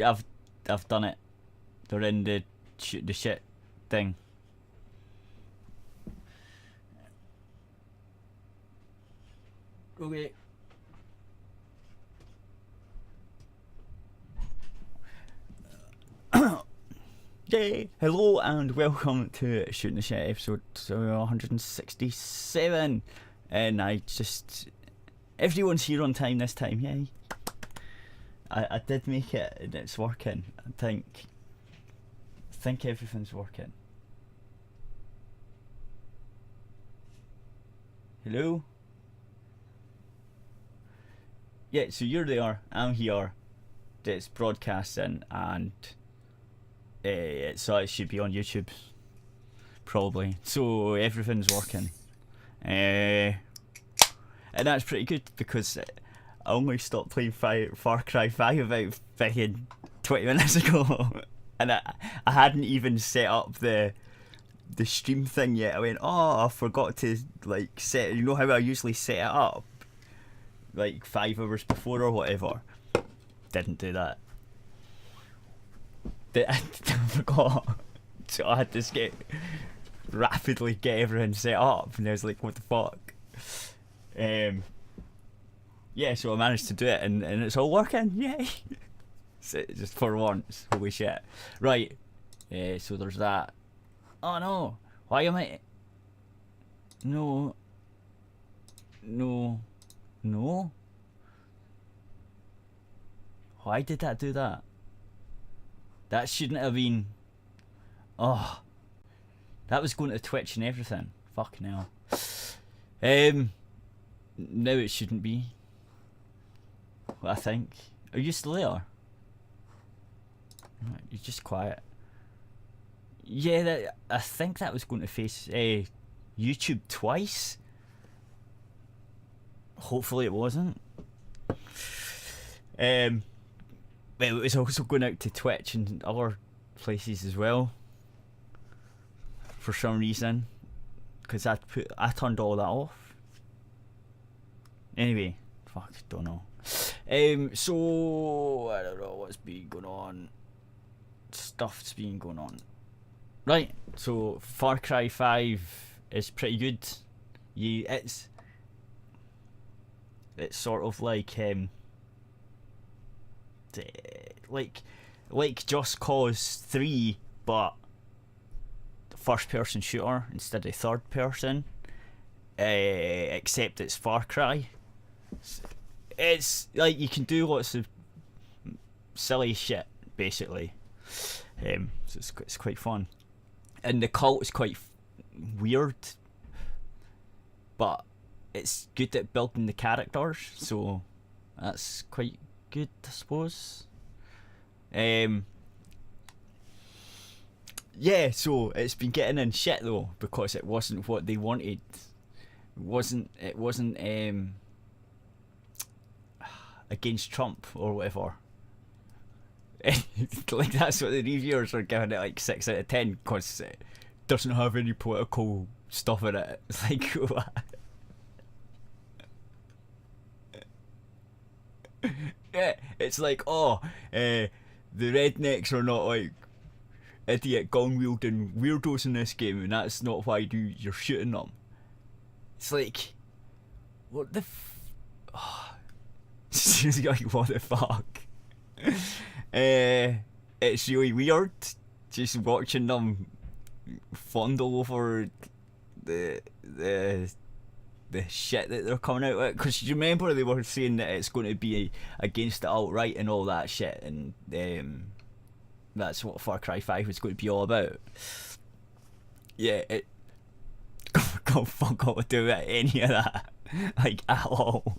I've done it. They're in the shoot the shit thing. Okay. Yay! Hello and welcome to Shooting the Shit episode 167. And everyone's here on time this time, yay! I did make it and it's working. I think everything's working. Hello? Yeah, so you're there, I'm here, it's broadcasting, and so it should be on YouTube, probably. So everything's working. And that's pretty good because I only stopped playing Far Cry 5 about 20 minutes ago. And I hadn't even set up the stream thing yet. I went, oh, I forgot to set, you know how I usually set it up 5 hours before or whatever. Didn't do that. I forgot. So I had to rapidly get everything set up, and I was like, what the fuck? Yeah, so I managed to do it, and it's all working, yay! So just for once, holy shit. Right, so there's that. Oh no, why am I... No. Why did that do that? That shouldn't have been... Oh. That was going to Twitch and everything. Fucking hell. Now it shouldn't be. I think. Are you still there? You're just quiet. Yeah, I think that was going to face YouTube twice. Hopefully it wasn't. Well, it was also going out to Twitch and other places as well. For some reason. Because I turned all that off. Anyway, fuck, don't know. So, I don't know what's been going on. Stuff's been going on. Right, so Far Cry 5 is pretty good. It's sort of like Just Cause 3, but first person shooter instead of third person. Except it's Far Cry. It's like you can do lots of silly shit basically. So it's quite fun, and the cult is quite weird, but it's good at building the characters, so that's quite good, I suppose. Yeah, so it's been getting in shit though because it wasn't what they wanted. It wasn't against Trump or whatever. Like that's what the reviewers are giving it 6 out of 10 because it doesn't have any political stuff in it. It's like what? Yeah, it's like the rednecks are not like idiot gun wielding weirdos in this game, and that's not why you're shooting them. It's like, what the it's like, what the fuck? It's really weird just watching them fondle over the shit that they're coming out with. Because you remember they were saying that it's going to be against the alt-right and all that shit, and that's what Far Cry 5 was going to be all about. Yeah, it got fuck all to do with any of that, at all.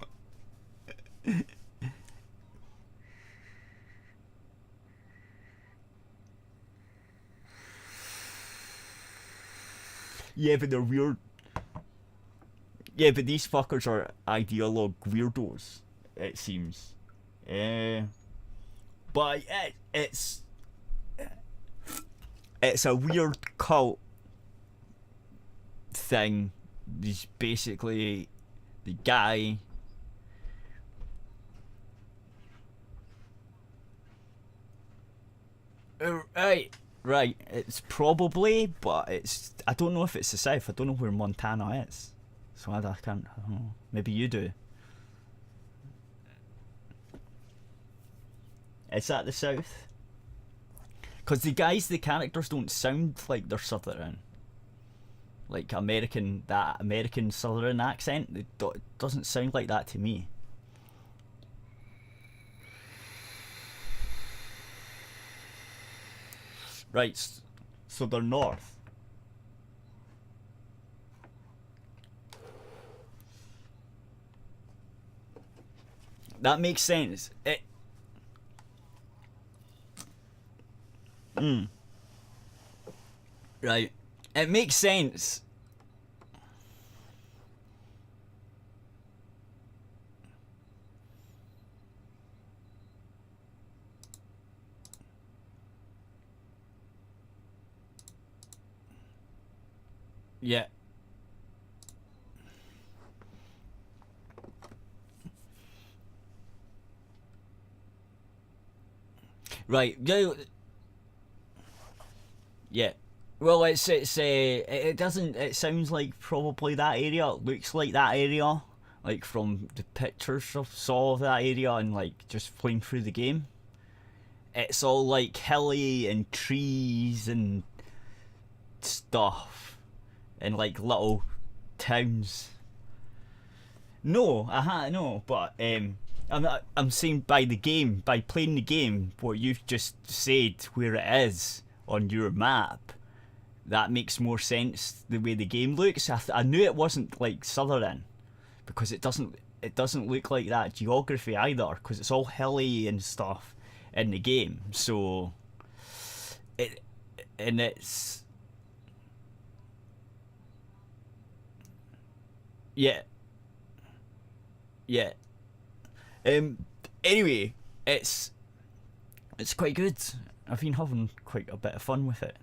Yeah, but they're weird. Yeah, but these fuckers are ideologue weirdos, it seems. But it's a weird cult thing. He's basically the guy Right. It's probably, but I don't know if it's the south. I don't know where Montana is, so I can't. I don't know. Maybe you do. Is that the south? Because the characters don't sound like they're southern. Like that American southern accent, it doesn't sound like that to me. Right, so they're north. That makes sense. Right. It makes sense. Yeah. Right. Yeah. Well, it doesn't. It sounds like probably that area. It looks like that area, like from the pictures I saw of that area and like just playing through the game. It's all like hilly and trees and stuff, and like little towns. No, but I'm saying by playing the game, what you've just said where it is on your map, that makes more sense the way the game looks. I knew it wasn't like southern because it doesn't look like that geography either, because it's all hilly and stuff in the game. So it's yeah. Yeah. Anyway, it's quite good. I've been having quite a bit of fun with it.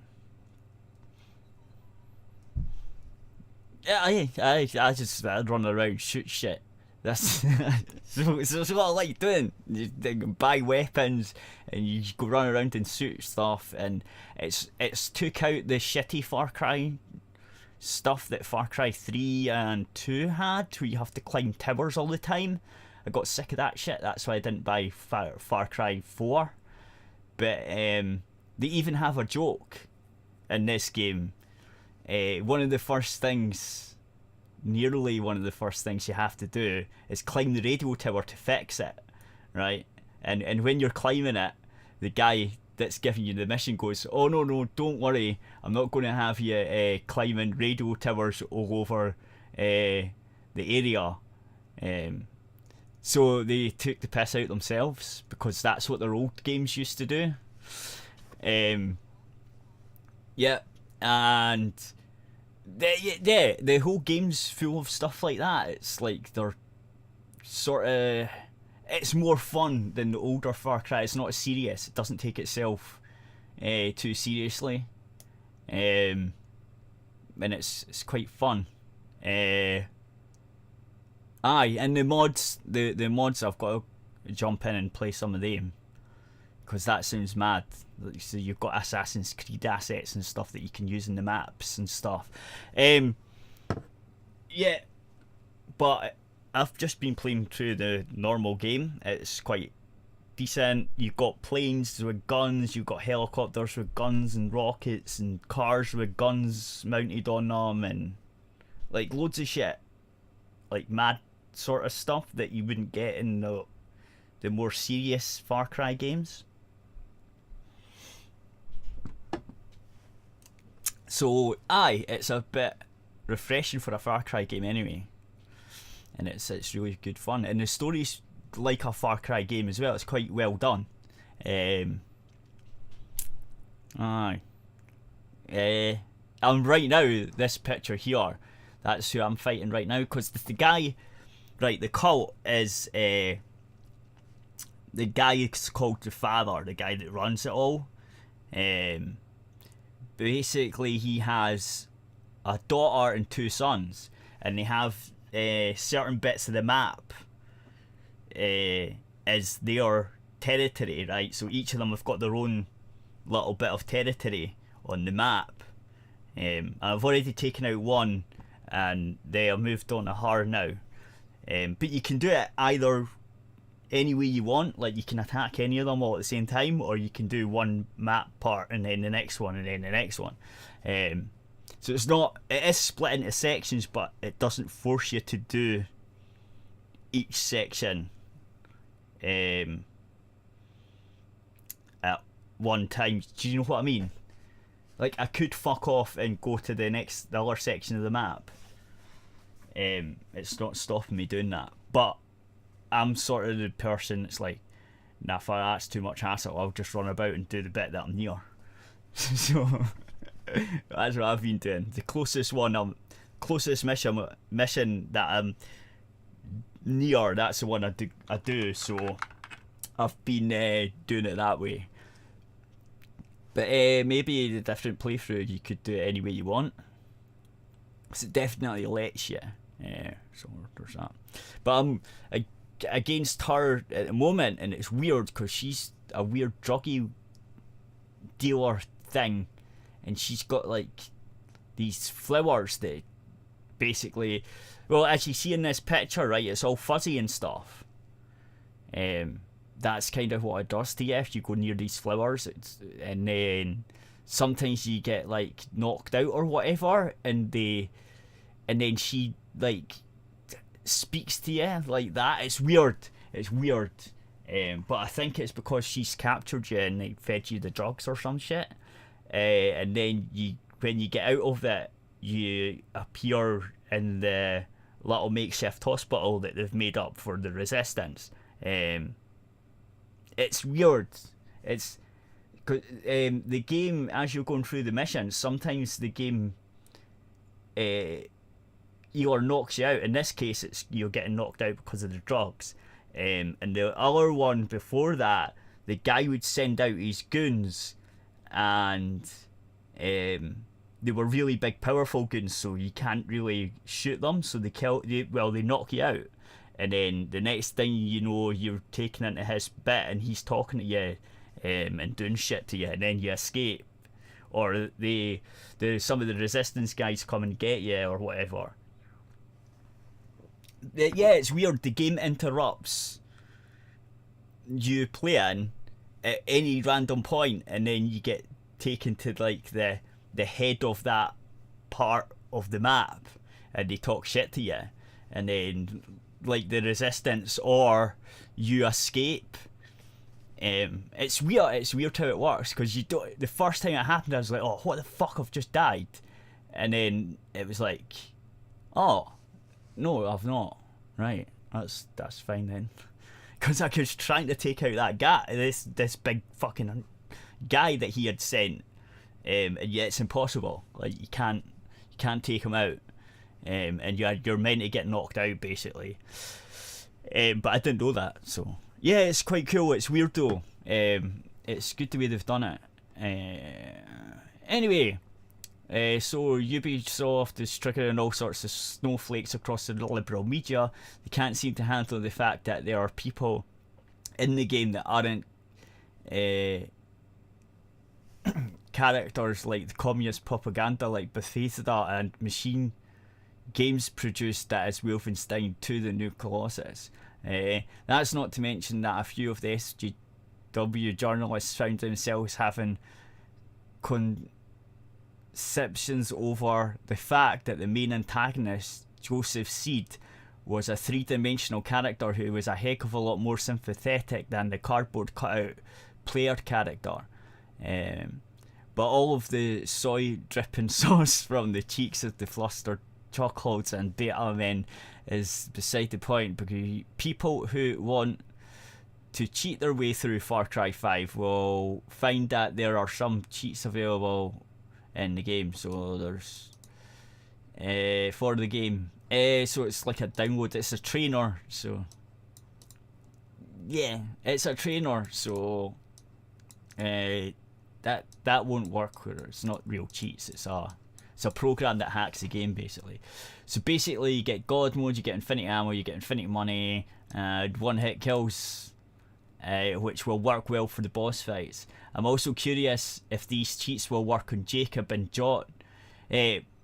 Yeah, I just run around, shoot shit. That's so what I like doing. You buy weapons and you go run around and shoot stuff, and it's took out the shitty Far Cry stuff that Far Cry 3 and 2 had, where you have to climb towers all the time. I got sick of that shit. That's why I didn't buy Far Cry 4. But they even have a joke in this game. Nearly one of the first things you have to do is climb the radio tower to fix it, right? And when you're climbing it, the guy that's giving you the mission goes, "Oh no, don't worry, I'm not going to have you climbing radio towers all over the area." So they took the piss out themselves, because that's what their old games used to do. Yeah, and the whole game's full of stuff like that. It's like they're sort of. It's more fun than the older Far Cry. It's not as serious. It doesn't take itself too seriously, and it's quite fun. And the mods, I've got to jump in and play some of them, because that sounds mad. So you've got Assassin's Creed assets and stuff that you can use in the maps and stuff. Yeah, but I've just been playing through the normal game. It's quite decent. You've got planes with guns, you've got helicopters with guns and rockets, and cars with guns mounted on them, and like loads of shit, like mad sort of stuff that you wouldn't get in the more serious Far Cry games. So it's a bit refreshing for a Far Cry game anyway, and it's really good fun, and the story's like a Far Cry game as well. It's quite well done. And right now, this picture here, that's who I'm fighting right now, because the guy, right, the cult is the guy is called the Father, the guy that runs it all. Basically, he has a daughter and two sons, and they have certain bits of the map as their territory, right? So each of them have got their own little bit of territory on the map. I've already taken out one, and they have moved on to her now. But you can do it either any way you want. Like, you can attack any of them all at the same time, or you can do one map part and then the next one and then the next one. So it is split into sections, but it doesn't force you to do each section at one time. Do you know what I mean? Like, I could fuck off and go to the other section of the map. It's not stopping me doing that. But I'm sort of the person that's like, nah, if that's too much hassle, I'll just run about and do the bit that I'm near. So that's what I've been doing. The closest mission that I'm near, that's the one I do. So I've been doing it that way. But maybe the different playthrough, you could do it any way you want. Because it definitely lets you. So there's that. But I'm against her at the moment, and it's weird because she's a weird druggy dealer thing, and she's got like these flowers that basically, well, as you see in this picture, right, it's all fuzzy and stuff. That's kind of what it does to you if you go near these flowers. And then sometimes you get like knocked out or whatever, and then she like speaks to you like that. It's weird. But I think it's because she's captured you and like fed you the drugs or some shit. And then when you get out of it, you appear in the little makeshift hospital that they've made up for the resistance. It's weird. It's the game, as you're going through the missions, sometimes the game either knocks you out. In this case, it's you're getting knocked out because of the drugs. And the other one before that, the guy would send out his goons, and they were really big, powerful goons, so you can't really shoot them. So they knock you out. And then the next thing you know, you're taken into his bit and he's talking to you and doing shit to you, and then you escape. Or some of the resistance guys come and get you or whatever. Yeah, it's weird. The game interrupts you playing at any random point, and then you get taken to like the head of that part of the map, and they talk shit to you, and then like the resistance or you escape. It's weird how it works, because the first time it happened I was like, oh, what the fuck, I've just died. And then it was like, oh no, I've not. Right, that's fine then. Because I was trying to take out that guy, this big fucking guy that he had sent, and yet it's impossible. Like, you can't take him out. And you're meant to get knocked out basically, but I didn't know that. So yeah, it's quite cool. It's weird though. It's good the way they've done it. Anyway, so Ubisoft is triggering all sorts of snowflakes across the liberal media. They can't seem to handle the fact that there are people in the game that aren't characters like the communist propaganda like Bethesda and Machine Games produced, that is Wolfenstein 2: The New Colossus. That's not to mention that a few of the SJW journalists found themselves having conceptions over the fact that the main antagonist, Joseph Seed, was a three-dimensional character who was a heck of a lot more sympathetic than the cardboard cutout player character. But all of the soy dripping sauce from the cheeks of the flustered chocolate and beta men is beside the point, because people who want to cheat their way through Far Cry 5 will find that there are some cheats available in the game. So there's for the game, so it's like a download, it's a trainer, so yeah, it's a trainer, so that won't work where it's not real cheats. It's a program that hacks the game basically. So basically you get God mode, you get infinite ammo, you get infinite money, one hit kills, which will work well for the boss fights. I'm also curious if these cheats will work on Jacob and John.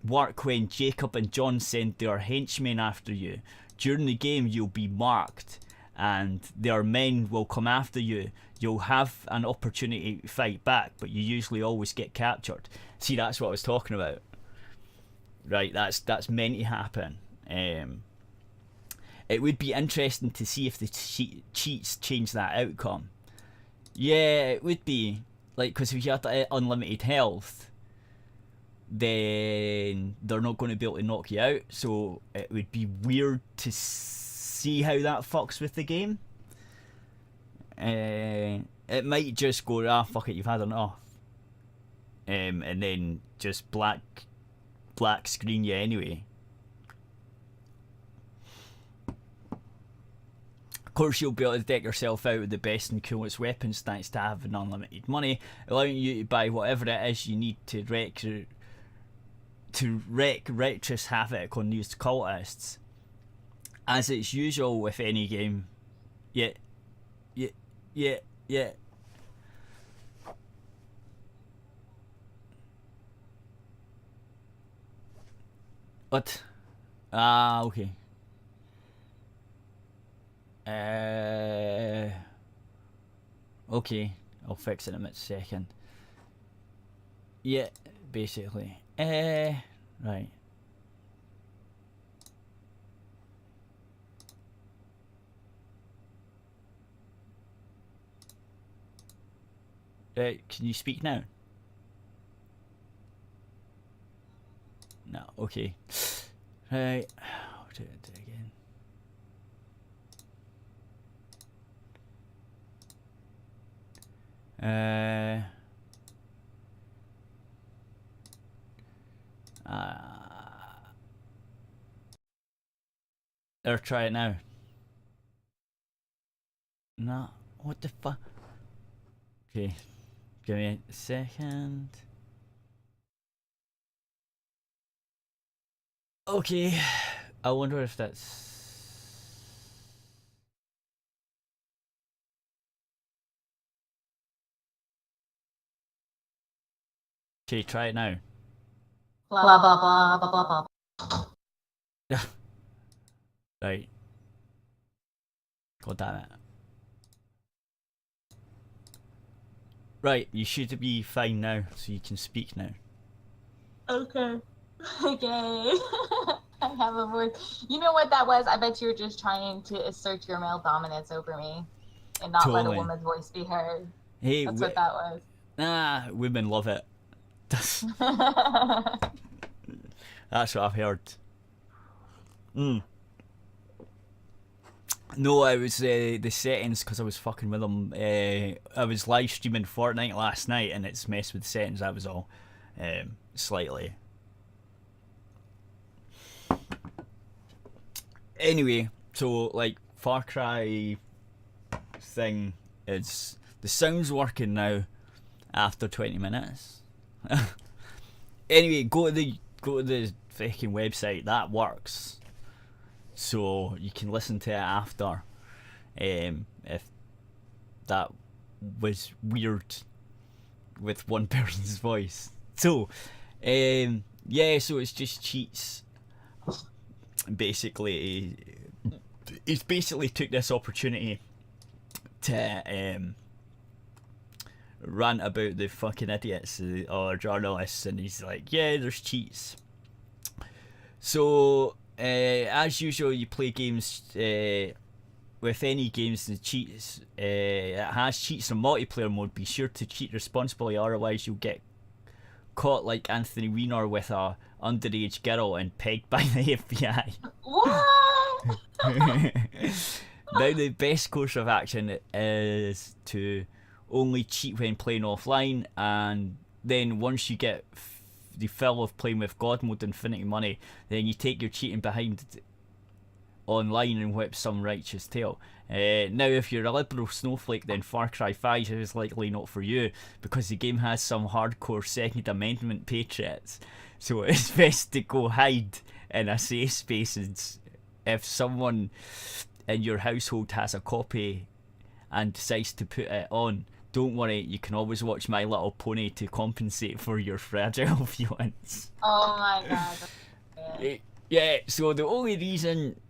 Work when Jacob and John send their henchmen after you. During the game, you'll be marked, and their men will come after you. You'll have an opportunity to fight back, but you usually always get captured. See, that's what I was talking about. Right, that's meant to happen. It would be interesting to see if the cheats change that outcome. Yeah, it would be. Like, because if you had unlimited health, then they're not going to be able to knock you out. So it would be weird to see how that fucks with the game. It might just go, fuck it, you've had enough. And then just black screen you anyway. Of course, you'll be able to deck yourself out with the best and coolest weapons thanks to having unlimited money, allowing you to buy whatever it is you need to wreak reckless havoc on these cultists. As it's usual with any game. Yeah. What? Okay. Okay, I'll fix it in a second. Yeah, basically. Right. Can you speak now? No, okay. Right, I'll do it again. Or try it now. No, what the fuck? Okay, give me a second. Okay, I wonder if that's... Okay, try it now. Blah blah blah blah blah blah. Right. God damn it. Right, you should be fine now, so you can speak now. Okay. Okay. I have a voice. You know what that was? I bet you were just trying to assert your male dominance over me and not let a woman's voice be heard. Hey, that's what that was. Nah, women love it. That's what I've heard. No, I was the settings because I was fucking with them. I was live streaming Fortnite last night and it's messed with the settings. That was all, slightly. Anyway, so like Far Cry thing is the sound's working now after 20 minutes. Anyway, go to the fucking website. That works. So you can listen to it after. If that was weird with one person's voice. So, yeah, so it's just cheats. Basically, he's basically took this opportunity to rant about the fucking idiots or journalists, and he's like, yeah, there's cheats. So, as usual, you play games with any games, the cheats it has cheats in multiplayer mode. Be sure to cheat responsibly, otherwise you'll get caught like Anthony Weiner with a underage girl and pegged by the FBI. What? Now the best course of action is to only cheat when playing offline, and then once you get the fill of playing with God mode Infinity Money, then you take your cheating behind online and whip some righteous tail. Now if you're a liberal snowflake, then Far Cry 5 is likely not for you, because the game has some hardcore Second Amendment patriots, so it's best to go hide in a safe space. And if someone in your household has a copy and decides to put it on, don't worry, you can always watch My Little Pony to compensate for your fragile feelings. Oh my god. Yeah, so the only reason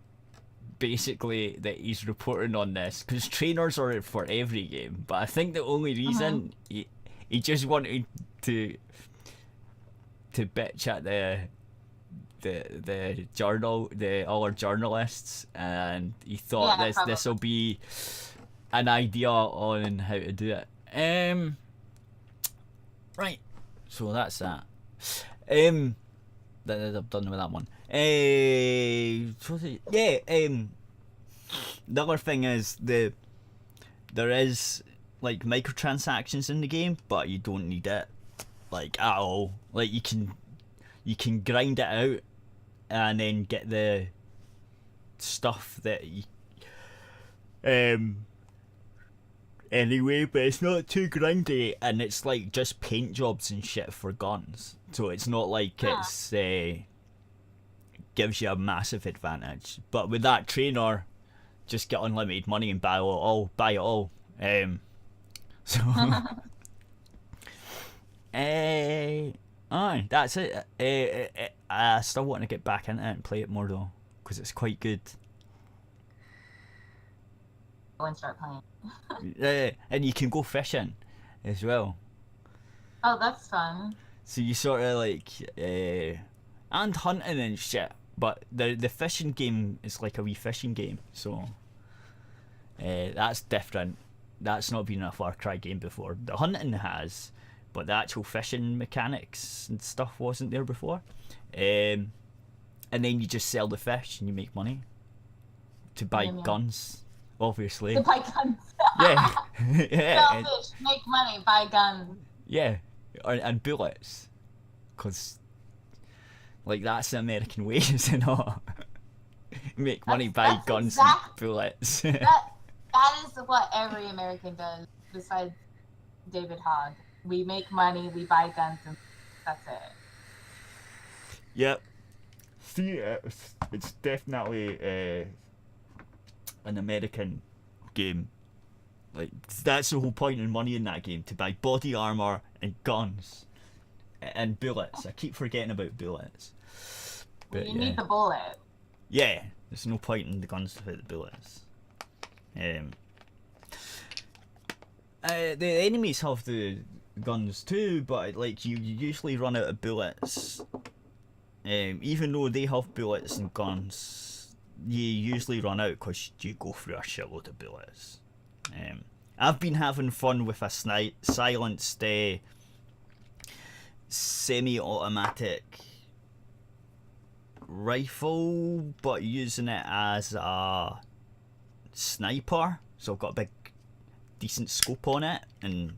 basically that he's reporting on this, because trainers are for every game, but I think the only reason he just wanted to bitch at the journal, the other journalists, and he thought this will be an idea on how to do it. Right, so that's that. I'm done with that one. The other thing is there is like microtransactions in the game, but you don't need it like at all. Like you can grind it out and then get the stuff that you anyway, but it's not too grindy, and it's like just paint jobs and shit for guns, so it's not like it's gives you a massive advantage. But with that trainer, just get unlimited money and buy it all. So that's it. I still want to get back into it and play it more though, because it's quite good. Go and start playing. And you can go fishing as well. Oh, that's fun. So you sort of like and hunting and shit, but the fishing game is like a wee fishing game, so that's different. That's not been a Far Cry game before. The hunting has, but the actual fishing mechanics and stuff wasn't there before. And then you just sell the fish and you make money to buy guns. Obviously. To buy guns. Yeah. Yeah. Sell fish, make money, buy guns. Yeah, and bullets, because like that's the American way, is it not? Make money, buy guns and bullets. that is what every American does, besides David Hogg. We make money, we buy guns, and that's it. Yep. See, it's definitely an American game. Like that's the whole point of money in that game, to buy body armor and guns and bullets. I keep forgetting about bullets. But you need the bullet. Yeah, there's no point in the guns without the bullets. The enemies have the guns too, but like you usually run out of bullets. Even though they have bullets and guns, you usually run out because you go through a shitload of bullets. I've been having fun with a silenced semi-automatic rifle, but using it as a sniper. So I've got a big, decent scope on it, and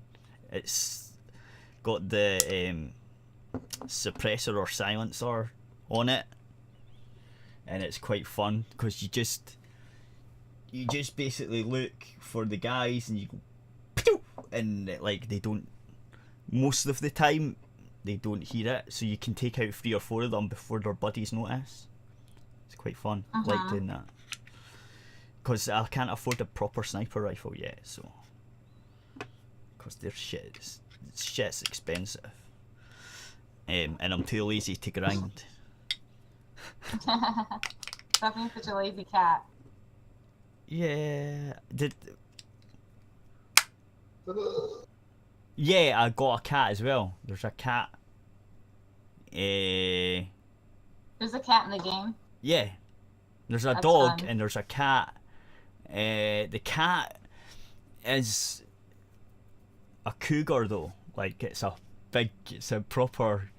it's got the suppressor or silencer on it, and it's quite fun because you just basically look for the guys and you go pew! And like they don't, most of the time they don't hear it, so you can take out 3 or 4 of them before their buddies notice. It's quite fun. Like doing that, because I can't afford a proper sniper rifle yet, so because their shit's expensive, and I'm too lazy to grind. Stop being such a lazy cat. Yeah, yeah, I got a cat as well. There's a cat. There's a cat in the game? Yeah. There's a dog and there's a cat. The cat is a cougar though. Like it's a proper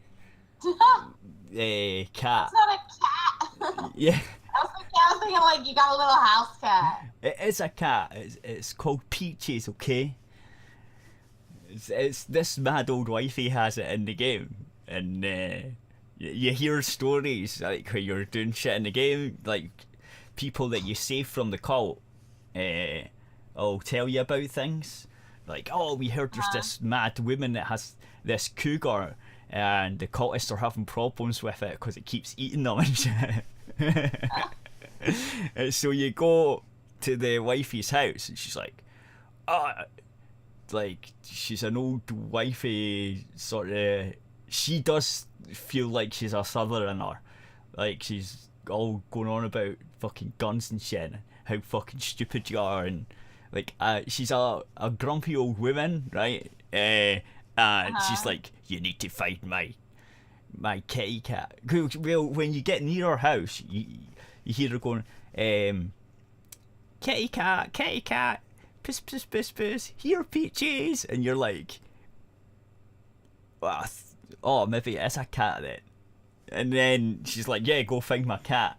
cat. It's not a cat. Yeah. I was thinking like you got a little house cat. It is a cat. It's called Peaches, okay? It's this mad old wifey has it in the game, and you hear stories like when you're doing shit in the game, like people that you save from the cult will tell you about things. Like, oh, we heard there's this mad woman that has this cougar, and the cultists are having problems with it because it keeps eating them and shit. And so you go to the wifey's house and she's like, like she's an old wifey sort of. She does feel like she's a southerner, like she's all going on about fucking guns and shit, and how fucking stupid you are, and like she's a grumpy old woman, right? And she's like, you need to find my kitty cat. Well, when you get near her house, you hear her going, kitty cat, piss, piss, piss, piss, here, peaches, and you're like, oh, maybe it's a cat then. And then she's like, yeah, go find my cat.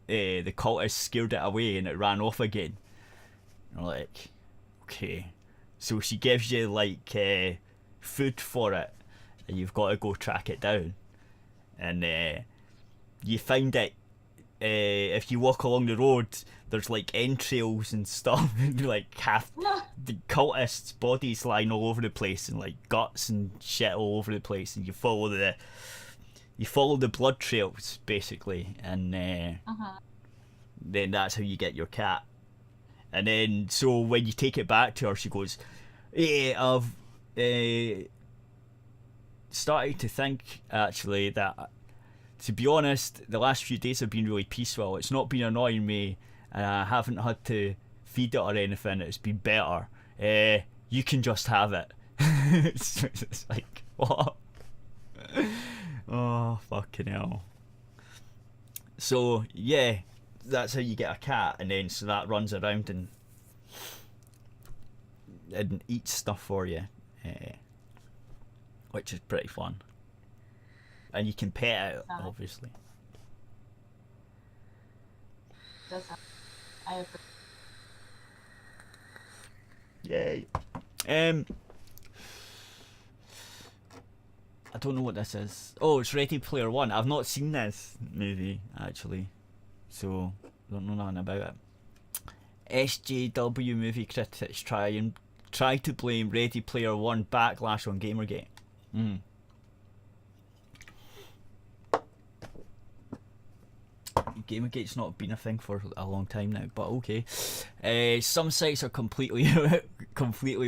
The cultist scared it away and it ran off again. And I'm like, okay. So she gives you like food for it, and you've got to go track it down. And you find it, if you walk along the road, there's like entrails and stuff, like half the cultists' bodies lying all over the place, and like guts and shit all over the place, and you follow the blood trails basically, and then that's how you get your cat. And then so when you take it back to her, she goes, I've started to think actually that, to be honest, the last few days have been really peaceful. It's not been annoying me, and I haven't had to feed it or anything. It's been better. You can just have it. It's like, what? Oh, fucking hell. So, yeah, that's how you get a cat, and then so that runs around and eats stuff for you, which is pretty fun. And you can pet it, obviously. Yay. I don't know what this is. Oh, it's Ready Player One. I've not seen this movie, actually, so don't know nothing about it. SJW movie critics try to blame Ready Player One backlash on Gamergate. Gamergate's not been a thing for a long time now, but okay. Some sites are completely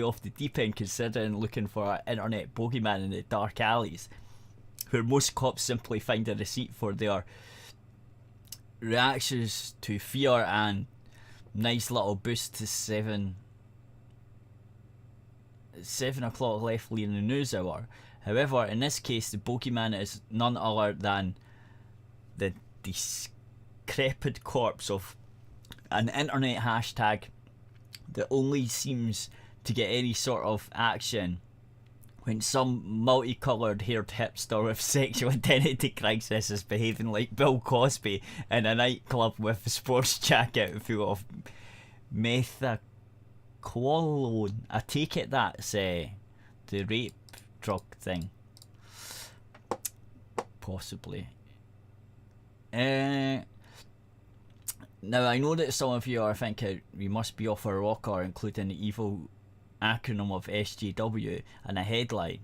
off the deep end, considering looking for an internet bogeyman in the dark alleys, where most cops simply find a receipt for their reactions to fear and nice little boost to 7 o'clock left in the news hour. However, in this case, the bogeyman is none other than the decrepit corpse of an internet hashtag that only seems to get any sort of action when some multicoloured haired hipster with sexual identity crisis is behaving like Bill Cosby in a nightclub with a sports jacket full of methaclolone. I take it that's the rape drug thing. Possibly. Now, I know that some of you are thinking we must be off our rocker, including the evil acronym of SJW and a headline,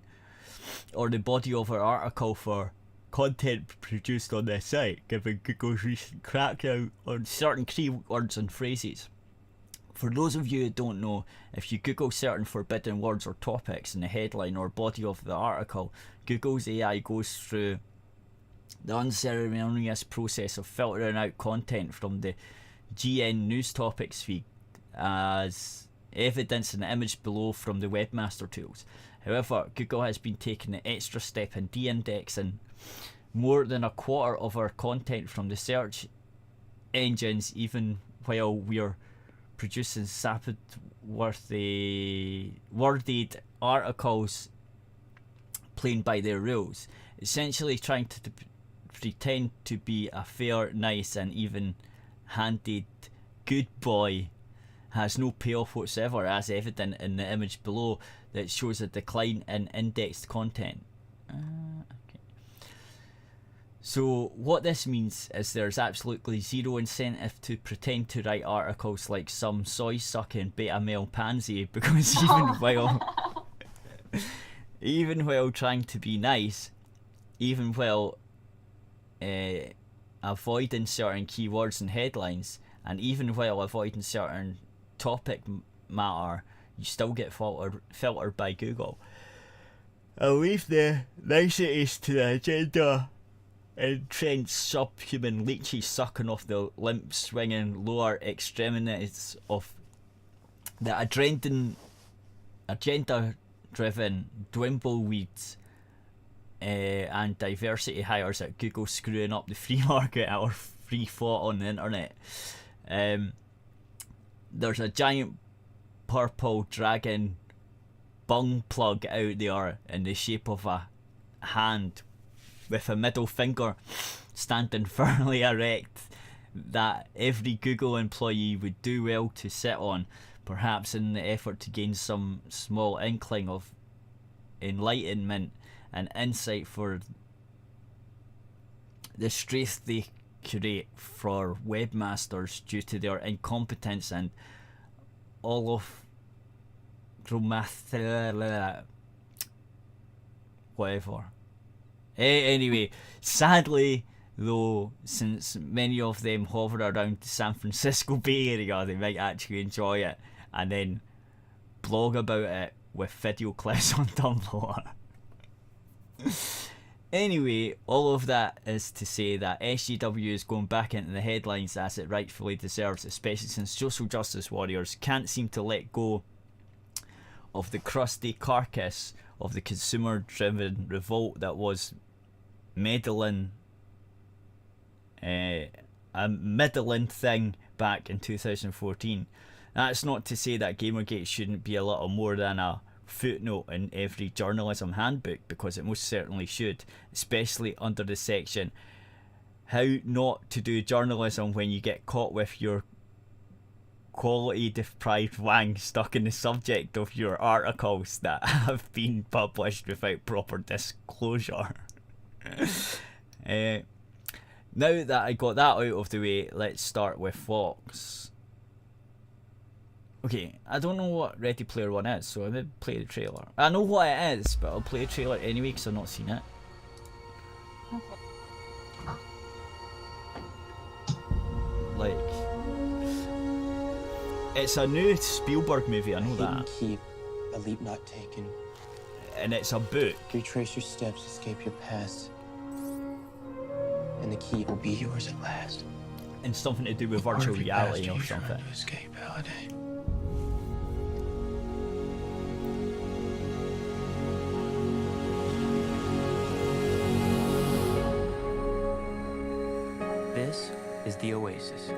or the body of our article for content produced on this site, given Google's recent crackdown on certain keywords and phrases. For those of you who don't know, if you Google certain forbidden words or topics in the headline or body of the article, Google's AI goes through the unceremonious process of filtering out content from the GN News Topics feed, as evidenced in the image below from the webmaster tools. However, Google has been taking the extra step in de-indexing more than a quarter of our content from the search engines, even while we're producing sapid worded articles playing by their rules, essentially trying to pretend to be a fair, nice and even-handed good boy has no payoff whatsoever, as evident in the image below that shows a decline in indexed content. Okay. So what this means is there's absolutely zero incentive to pretend to write articles like some soy-sucking beta male pansy, because even while trying to be nice, even while avoiding certain keywords and headlines, and even while avoiding certain topic matter, you still get filtered by Google. I'll leave the niceties to the agenda. Entrenched subhuman leeches sucking off the limp swinging lower extremities of the agenda-driven dwimbleweeds and diversity hires at Google screwing up the free market or free thought on the internet. There's a giant purple dragon bung plug out there in the shape of a hand with a middle finger standing firmly erect that every Google employee would do well to sit on, perhaps in the effort to gain some small inkling of enlightenment and insight for the stress they create for webmasters due to their incompetence and all of whatever. Anyway, sadly though, since many of them hover around the San Francisco Bay Area, they might actually enjoy it and then blog about it with video clips on Tumblr. Anyway, all of that is to say that SJW is going back into the headlines as it rightfully deserves, especially since social justice warriors can't seem to let go of the crusty carcass of the consumer-driven revolt that was meddling, a middling thing back in 2014. That's not to say that Gamergate shouldn't be a little more than a footnote in every journalism handbook, because it most certainly should, especially under the section how not to do journalism when you get caught with your quality deprived wang stuck in the subject of your articles that have been published without proper disclosure. Now that I got that out of the way, let's start with Fox. Okay, I don't know what Ready Player One is, so I may play the trailer. I know what it is, but I'll play the trailer anyway because I've not seen it. Okay. Like, it's a new Spielberg movie, I know that. Keep, a leap not taken. And it's a book. Retrace your steps, escape your past. And the key will be yours at last. And something to do with virtual reality or something. To escape, Halliday. This is the Oasis.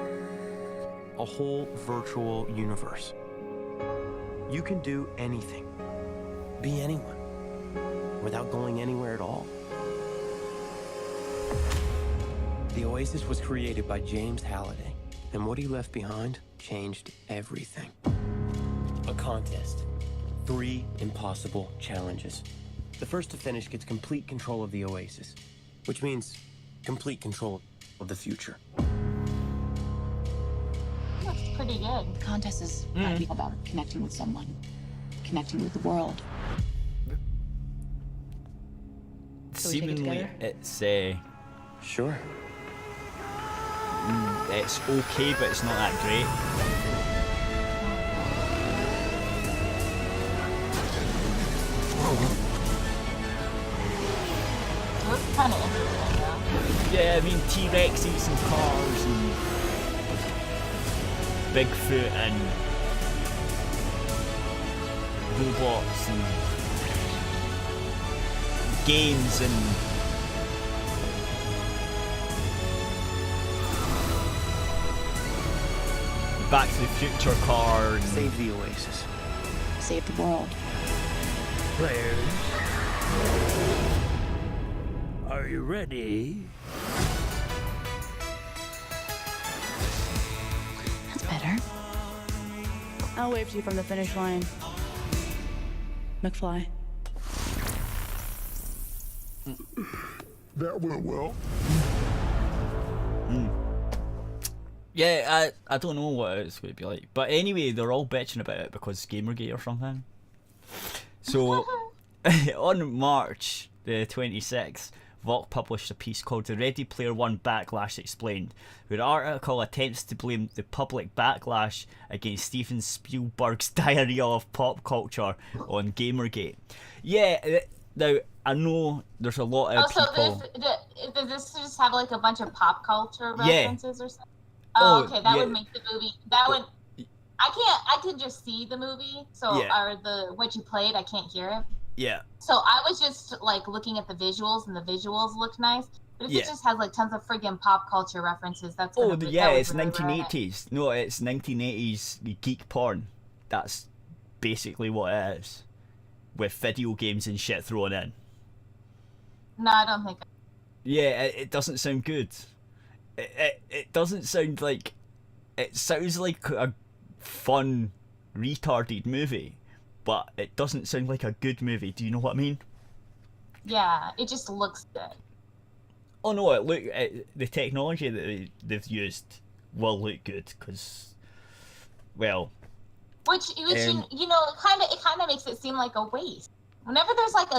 A whole virtual universe. You can do anything. Be anyone. Without going anywhere at all. The Oasis was created by James Halliday, and what he left behind changed everything. A contest. 3 impossible challenges. The first to finish gets complete control of the Oasis, which means complete control of the future. That's pretty good. The contest is gotta be about connecting with someone, connecting with the world. So we take it Seemingly, together? it's Sure. it's okay, but it's not that great. It looks kind of interesting though. Yeah, I mean T-Rexes and cars and Bigfoot and robots and games and Back to the Future cars. Save the Oasis. Save the world. Players, are you ready? That's better. I'll wave to you from the finish line. McFly. That went well. Yeah, I don't know what it's going to be like. But anyway, they're all bitching about it because Gamergate or something. So, on March the 26th, Vogue published a piece called "The Ready Player One Backlash Explained," where the article attempts to blame the public backlash against Steven Spielberg's diarrhea of pop culture on Gamergate. Yeah, now I know there's a lot of people. So does this just have like a bunch of pop culture Yeah. references or something? Oh, okay, that yeah. would make the movie. That would. I can just see the movie, so Yeah. or what you played, I can't hear it. Yeah. So I was just like looking at the visuals, and the visuals look nice. But if it just has like tons of friggin' pop culture references, that's Oh, yeah, that would it's really ruin it. 1980s. No, it's 1980s geek porn. That's basically what it is, with video games and shit thrown in. No, I don't think. Yeah, it doesn't sound good. It doesn't sound like. It sounds like a fun, retarded movie, but it doesn't sound like a good movie. Do you know what I mean? Yeah, it just looks good. Oh no! The technology that they've used will look good because, well. Which you know, it kind of makes it seem like a waste. Whenever there's like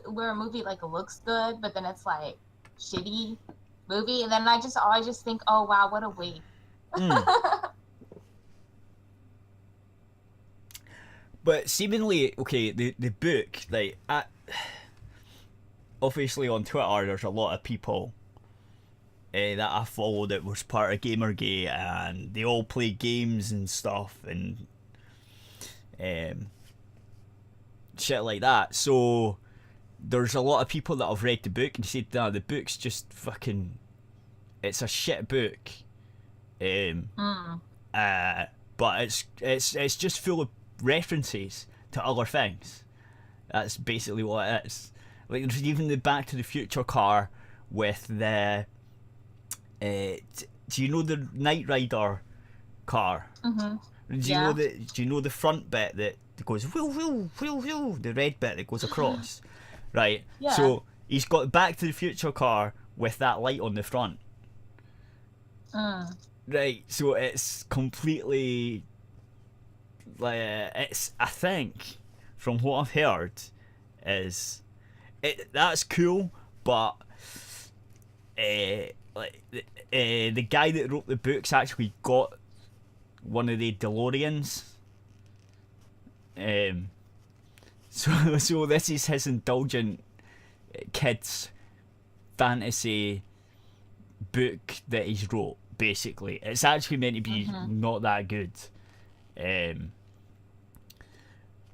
where a movie like looks good, but then it's like shitty movie, and then I just think, oh wow, what a waste. But seemingly, okay, the book, like, obviously on Twitter there's a lot of people that I follow that was part of Gamergate, and they all play games and stuff and shit like that. So there's a lot of people that have read the book and said, nah, the book's just fucking, it's a shit book. But it's just full of references to other things. That's basically what it is. Like, there's even the Back to the Future car with the do you know the Knight Rider car? Do you know the front bit that goes wheel wheel wheel wheel, the red bit that goes across? Right. Yeah. So he's got the Back to the Future car with that light on the front. Right, so it's completely like it's. I think from what I've heard is that's cool, but the guy that wrote the books actually got one of the DeLoreans. So this is his indulgent kids fantasy book that he's wrote. Basically, it's actually meant to be not that good,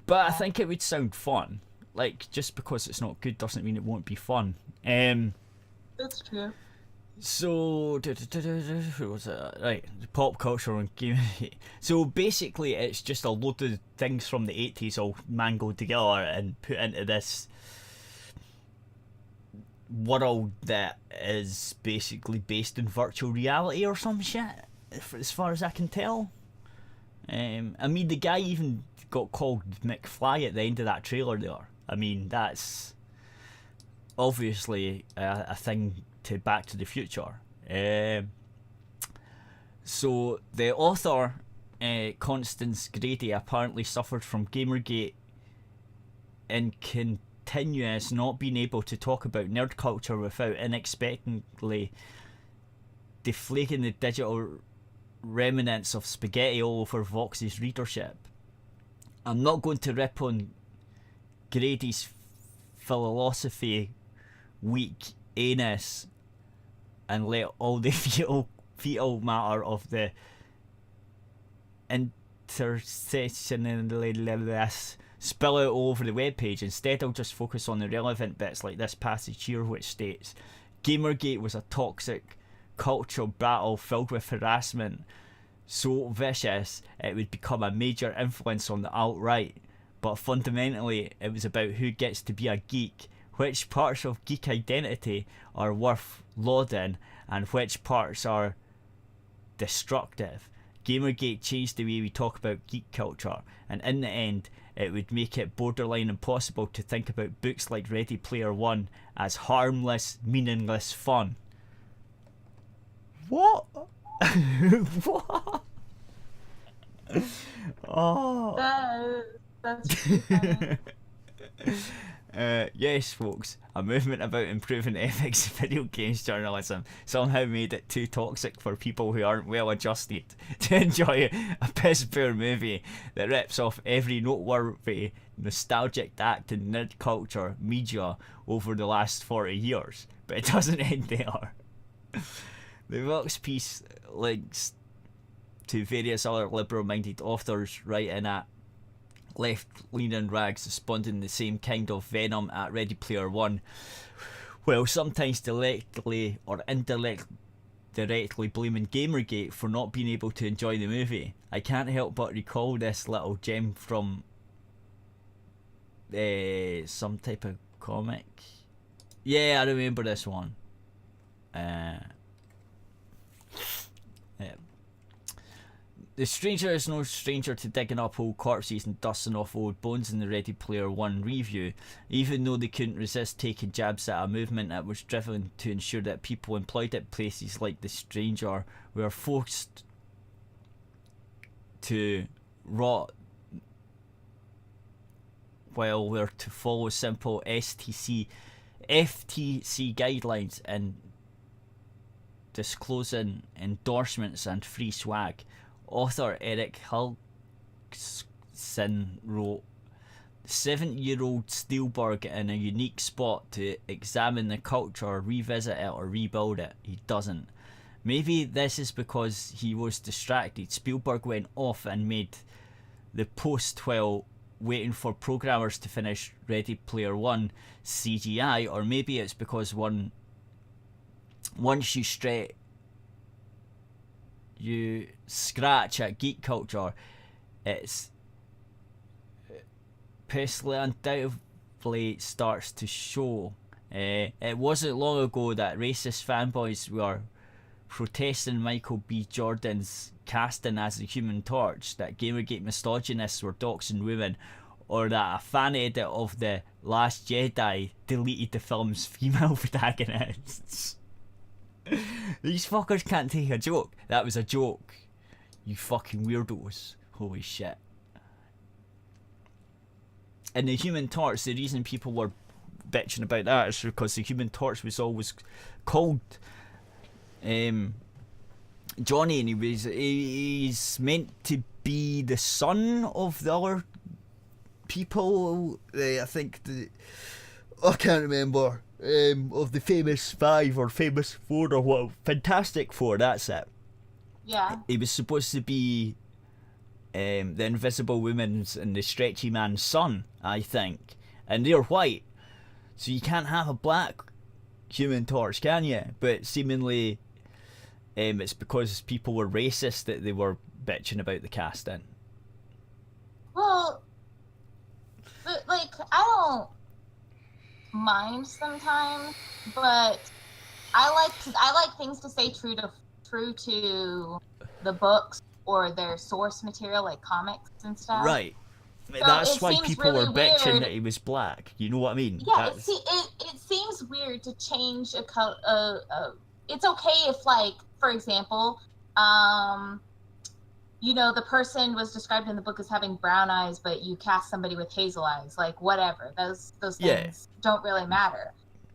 but I think it would sound fun. Like, just because it's not good doesn't mean it won't be fun. That's true. So, what was it? Right, pop culture and game. So basically, it's just a load of things from the 80s all mangled together and put into this world that is basically based in virtual reality or some shit, as far as I can tell. I mean, the guy even got called McFly at the end of that trailer there. I mean, that's obviously a thing to Back to the Future. So the author, Constance Grady, apparently suffered from Gamergate and continuous not being able to talk about nerd culture without unexpectedly deflating the digital remnants of spaghetti all over Vox's readership. I'm not going to rip on Grady's philosophy weak anus and let all the fetal matter of the intersection in this spill out all over the webpage. Instead, I'll just focus on the relevant bits like this passage here, which states Gamergate was a toxic cultural battle filled with harassment so vicious it would become a major influence on the alt-right, but fundamentally it was about who gets to be a geek, which parts of geek identity are worth lauding and which parts are destructive. Gamergate changed the way we talk about geek culture, and in the end it would make it borderline impossible to think about books like Ready Player One as harmless, meaningless fun. What? What? Oh. That's funny. Yes, folks, a movement about improving ethics in video games journalism somehow made it too toxic for people who aren't well adjusted to enjoy a piss-poor movie that rips off every noteworthy nostalgic act in nerd culture media over the last 40 years. But it doesn't end there. The Vox piece links to various other liberal-minded authors writing at left-leaning rags responding the same kind of venom at Ready Player One, while sometimes directly or indirectly blaming Gamergate for not being able to enjoy the movie. I can't help but recall this little gem from some type of comic. Yeah, I remember this one. Yeah. The stranger is no stranger to digging up old corpses and dusting off old bones in the Ready Player One review, even though they couldn't resist taking jabs at a movement that was driven to ensure that people employed at places like the stranger were forced to rot while we're to follow simple FTC guidelines and disclosing endorsements and free swag. Author Eric Hulkson wrote, 7-year-old Spielberg in a unique spot to examine the culture, revisit it or rebuild it. He doesn't. Maybe this is because he was distracted. Spielberg went off and made the post while waiting for programmers to finish Ready Player One CGI, or maybe it's because once you scratch at geek culture, it's personally undoubtedly starts to show. It wasn't long ago that racist fanboys were protesting Michael B. Jordan's casting as the Human Torch, that Gamergate misogynists were doxing women, or that a fan edit of The Last Jedi deleted the film's female protagonists. These fuckers can't take a joke. That was a joke. You fucking weirdos. Holy shit. And the Human Torch, the reason people were bitching about that is because the Human Torch was always called Johnny, and he's meant to be the son of the other people. I think I can't remember. Of the famous 5 or famous 4 or what, Fantastic Four, that's it. Yeah. He was supposed to be the Invisible Woman's and the Stretchy Man's son, I think. And they're white. So you can't have a black Human Torch, can you? But seemingly it's because people were racist that they were bitching about the casting. Well, but, like, I don't mind sometimes, but I like things to stay true to the books or their source material, like comics and stuff. Right. So that's why people really were bitching weird that he was black. You know what I mean? Yeah, it seems weird to change a color. It's okay if, like, for example, you know, the person was described in the book as having brown eyes, but you cast somebody with hazel eyes, like, whatever. Those things don't really matter.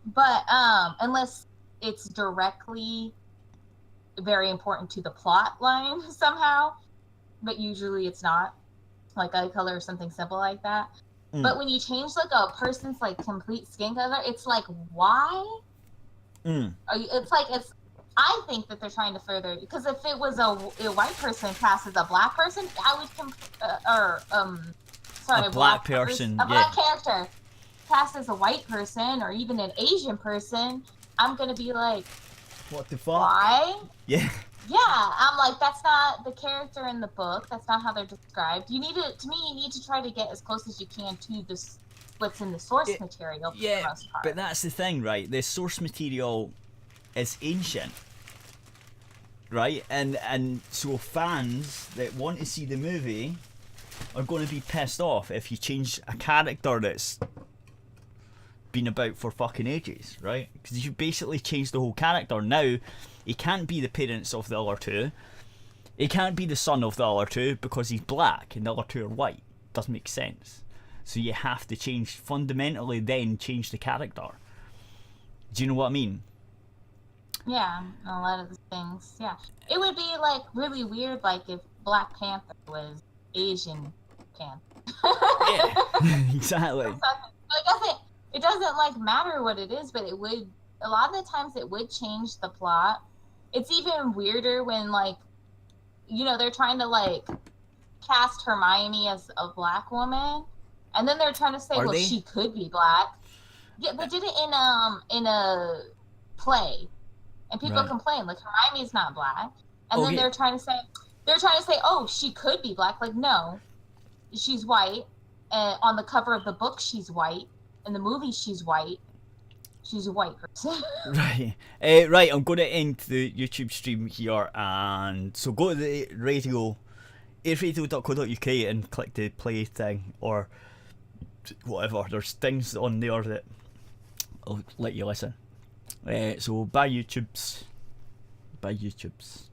But unless it's directly very important to the plot line somehow, but usually it's not, like eye color or something simple like that. But when you change, like, a person's, like, complete skin color, it's like, why? I think that they're trying to further, because if it was a white person cast as a black person, I would a black character cast as a white person or even an Asian person, I'm gonna be like, what the fuck? Why? Yeah. Yeah, I'm like, that's not the character in the book. That's not how they're described. You need to try to get as close as you can to this, what's in the source material. For the most part. But that's the thing, right? The source material is ancient, right? And so fans that want to see the movie are going to be pissed off if you change a character that's been about for fucking ages, right? Because you basically changed the whole character. Now he can't be the parents of the other two. He can't be the son of the other two because he's black and the other two are white. Doesn't make sense. So you have to fundamentally change the character. Do you know what I mean? Yeah, a lot of the things. Yeah, it would be like really weird, like if Black Panther was Asian Panther. Yeah, exactly. It doesn't like matter what it is, but it would. A lot of the times, it would change the plot. It's even weirder when like, they're trying to like cast Hermione as a black woman, and then they're trying to say, she could be black. Yeah, they did it in a play. And people complain, like, Hermione's not black. And then they're trying to say, oh, she could be black. Like, no, she's white. And on the cover of the book, she's white. In the movie, she's white. She's a white person. Right. Right, I'm going to end the YouTube stream here. And so go to the radio, aerithradio.co.uk, and click the play thing or whatever. There's things on there that I'll let you listen. So bye YouTubes. Bye YouTubes.